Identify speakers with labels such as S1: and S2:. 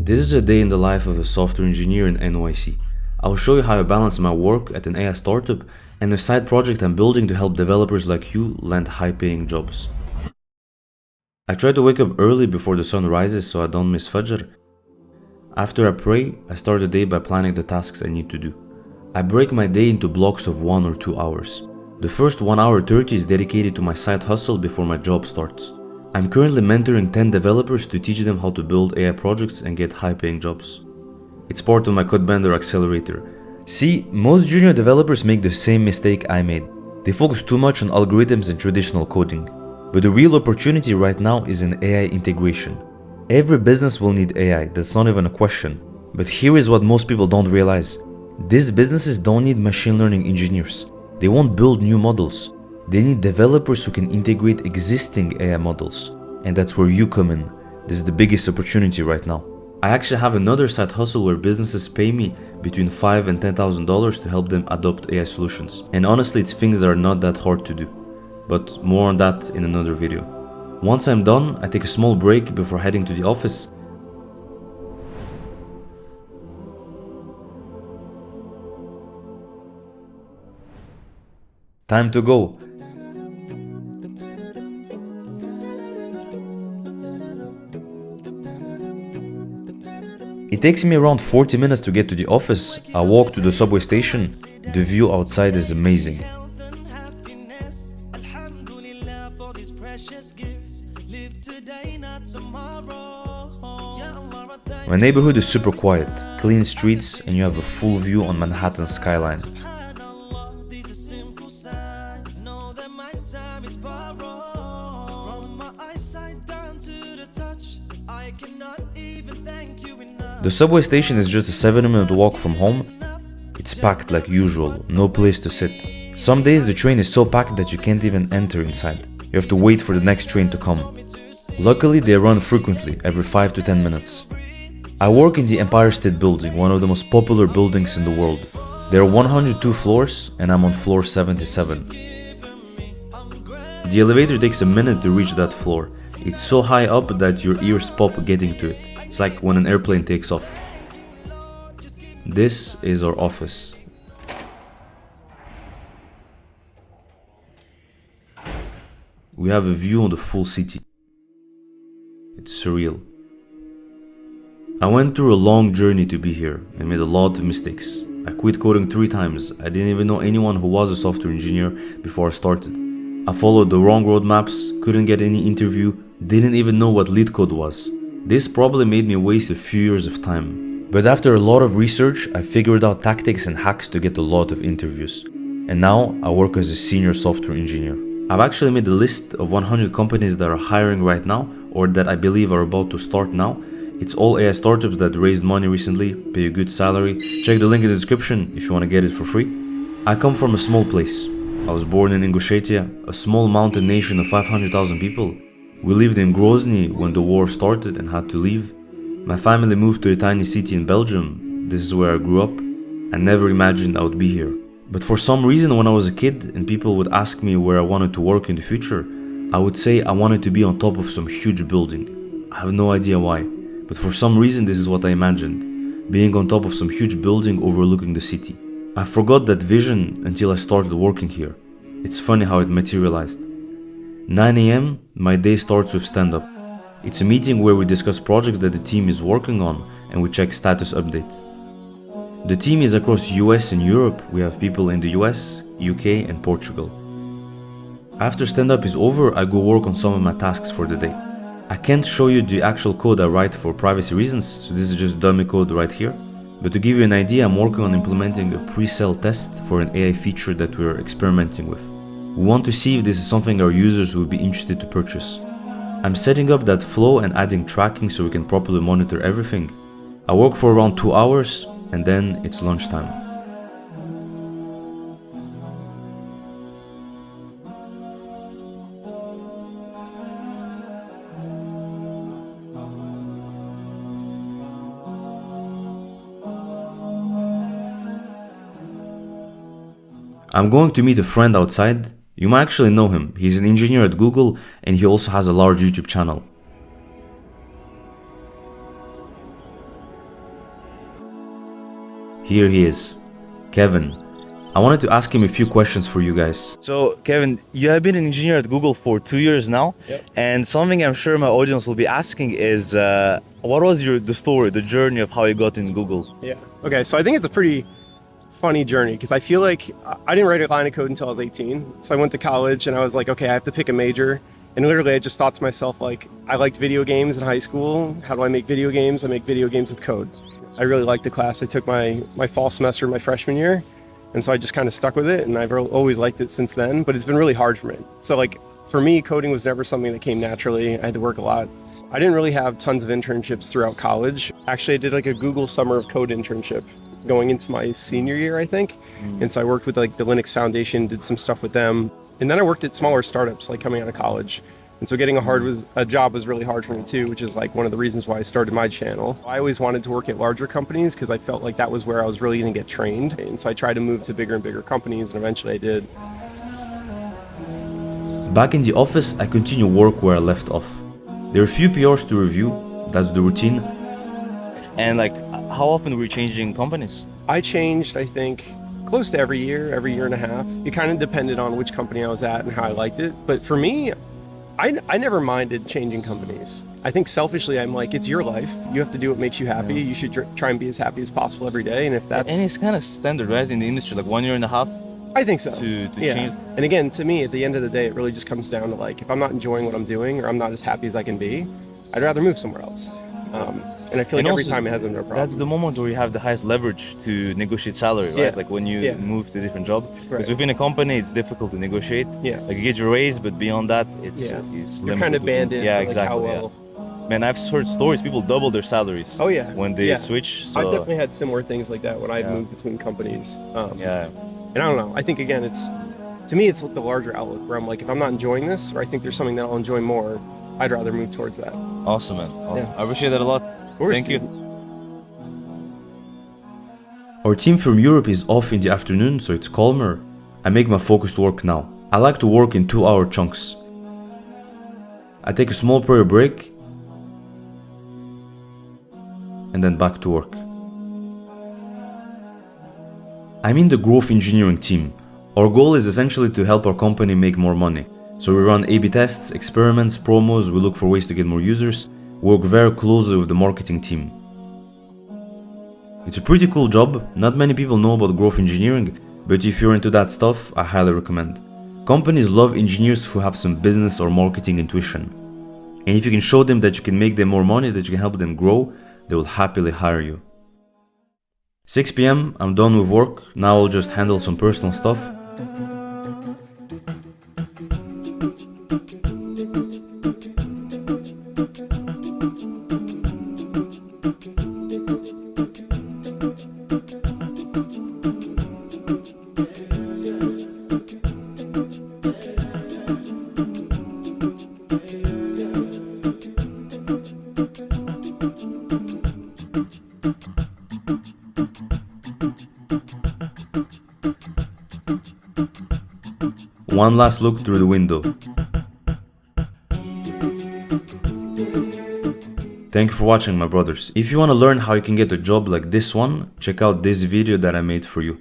S1: This is a day in the life of a software engineer in NYC. I'll show you how I balance my work at an AI startup and a side project I'm building to help developers like you land high-paying jobs. I try to wake up early before the sun rises so I don't miss Fajr. After I pray, I start the day by planning the tasks I need to do. I break my day into blocks of 1 or 2 hours. The first 1 hour 30 is dedicated to my side hustle before my job starts. I'm currently mentoring 10 developers to teach them how to build AI projects and get high-paying jobs. It's part of my Codebender accelerator. See, most junior developers make the same mistake I made. They focus too much on algorithms and traditional coding. But the real opportunity right now is in AI integration. Every business will need AI, that's not even a question. But here is what most people don't realize. These businesses don't need machine learning engineers. They won't build new models. They need developers who can integrate existing AI models. And that's where you come in. This is the biggest opportunity right now. I actually have another side hustle where businesses pay me between $5,000 and $10,000 to help them adopt AI solutions. And honestly, it's things that are not that hard to do. But more on that in another video. Once I'm done, I take a small break before heading to the office. Time to go. It takes me around 40 minutes to get to the office. I walk to the subway station. The view outside is amazing. My neighborhood is super quiet, clean streets, and you have a full view on Manhattan skyline. The subway station is just a 7-minute walk from home. It's packed like usual, no place to sit. Some days the train is so packed that you can't even enter inside. You have to wait for the next train to come. Luckily, they run frequently, every 5 to 10 minutes. I work in the Empire State Building, one of the most popular buildings in the world. There are 102 floors, and I'm on floor 77. The elevator takes a minute to reach that floor. It's so high up that your ears pop getting to it. It's like when an airplane takes off. This is our office. We have a view on the full city. It's surreal. I went through a long journey to be here and made a lot of mistakes. I quit coding 3 times. I didn't even know anyone who was a software engineer before I started. I followed the wrong roadmaps, couldn't get any interview, didn't even know what lead code was. This probably made me waste a few years of time. But after a lot of research, I figured out tactics and hacks to get a lot of interviews. And now I work as a senior software engineer. I've actually made a list of 100 companies that are hiring right now or that I believe are about to start now. It's all AI startups that raised money recently, pay a good salary. Check the link in the description if you want to get it for free. I come from a small place. I was born in Ingushetia, a small mountain nation of 500,000 people. We lived in Grozny when the war started and had to leave. My family moved to a tiny city in Belgium. This is where I grew up. I never imagined I would be here. But for some reason, when I was a kid and people would ask me where I wanted to work in the future, I would say I wanted to be on top of some huge building. I have no idea why, but for some reason this is what I imagined, being on top of some huge building overlooking the city. I forgot that vision until I started working here. It's funny how it materialized. 9 AM, my day starts with stand-up. It's a meeting where we discuss projects that the team is working on and we check status update. The team is across US and Europe. We have people in the US, UK and Portugal. After stand-up is over, I go work on some of my tasks for the day. I can't show you the actual code I write for privacy reasons, so this is just dummy code right here. But to give you an idea, I'm working on implementing a pre-sale test for an AI feature that we're experimenting with. We want to see if this is something our users would be interested to purchase. I'm setting up that flow and adding tracking so we can properly monitor everything. I work for around 2 hours and then it's lunchtime. I'm going to meet a friend outside. You might actually know him. He's an engineer at Google and he also has a large YouTube channel. Here he is, Kevin. I wanted to ask him a few questions for you guys. So, Kevin, you have been an engineer at Google for 2 years now.
S2: Yep.
S1: And something I'm sure my audience will be asking is, what was the story, the journey of how you got in Google?
S2: Yeah. Okay, so I think it's a pretty funny journey because I feel like I didn't write a line of code until I was 18. So I went to college and I was like, okay, I have to pick a major. And literally I just thought to myself, like, I liked video games in high school. How do I make video games? I make video games with code. I really liked the class. I took my fall semester my freshman year. And so I just kind of stuck with it, and I've always liked it since then, but it's been really hard for me. So like, for me, coding was never something that came naturally. I had to work a lot. I didn't really have tons of internships throughout college. Actually, I did like a Google Summer of Code internship going into my senior year, I think. And so I worked with like the Linux Foundation, did some stuff with them. And then I worked at smaller startups like coming out of college. And so getting a job was really hard for me too, which is like one of the reasons why I started my channel. I always wanted to work at larger companies because I felt like that was where I was really going to get trained. And so I tried to move to bigger and bigger companies, and eventually I did.
S1: Back in the office, I continue work where I left off. There are a few PRs to review, that's the routine. And like, how often were you changing companies?
S2: I changed, I think, close to every year and a half. It kind of depended on which company I was at and how I liked it. But for me, I never minded changing companies. I think selfishly, I'm like, it's your life. You have to do what makes you happy. You should try and be as happy as possible every day. And if that's...
S1: And it's kind of standard, right, in the industry, like 1 year and a half?
S2: I think so.
S1: To
S2: yeah.
S1: change.
S2: And again, to me, at the end of the day, it really just comes down to like, if I'm not enjoying what I'm doing or I'm not as happy as I can be, I'd rather move somewhere else. And I feel like every time it has another problem.
S1: That's the moment where you have the highest leverage to negotiate salary, right?
S2: Yeah.
S1: Like when you move to a different job. Because
S2: Right.
S1: within a company, it's difficult to negotiate.
S2: Yeah.
S1: Like you get your raise, but beyond that, it's
S2: You're
S1: limited.
S2: kind of banded.
S1: Yeah,
S2: like
S1: exactly.
S2: How well.
S1: Yeah. Man, I've heard stories, people double their salaries.
S2: Oh yeah.
S1: When they switch. So,
S2: I've definitely had similar things like that when I've moved between companies.
S1: Yeah.
S2: And I don't know. I think again, to me, it's the larger outlook where I'm like, if I'm not enjoying this, or I think there's something that I'll enjoy more, I'd rather move towards that.
S1: Awesome, man. Awesome.
S2: Yeah.
S1: I appreciate that a lot.
S2: Of course,
S1: Thank
S2: dude.
S1: you. Our team from Europe is off in the afternoon, so it's calmer. I make my focused work now. I like to work in 2-hour chunks. I take a small prayer break, and then back to work. I'm in the growth engineering team. Our goal is essentially to help our company make more money. So we run A/B tests, experiments, promos, we look for ways to get more users, we work very closely with the marketing team. It's a pretty cool job. Not many people know about growth engineering, but if you're into that stuff, I highly recommend. Companies love engineers who have some business or marketing intuition. And if you can show them that you can make them more money, that you can help them grow, they will happily hire you. 6 p.m, I'm done with work. Now I'll just handle some personal stuff. One last look through the window. Thank you for watching, my brothers. If you want to learn how you can get a job like this one, check out this video that I made for you.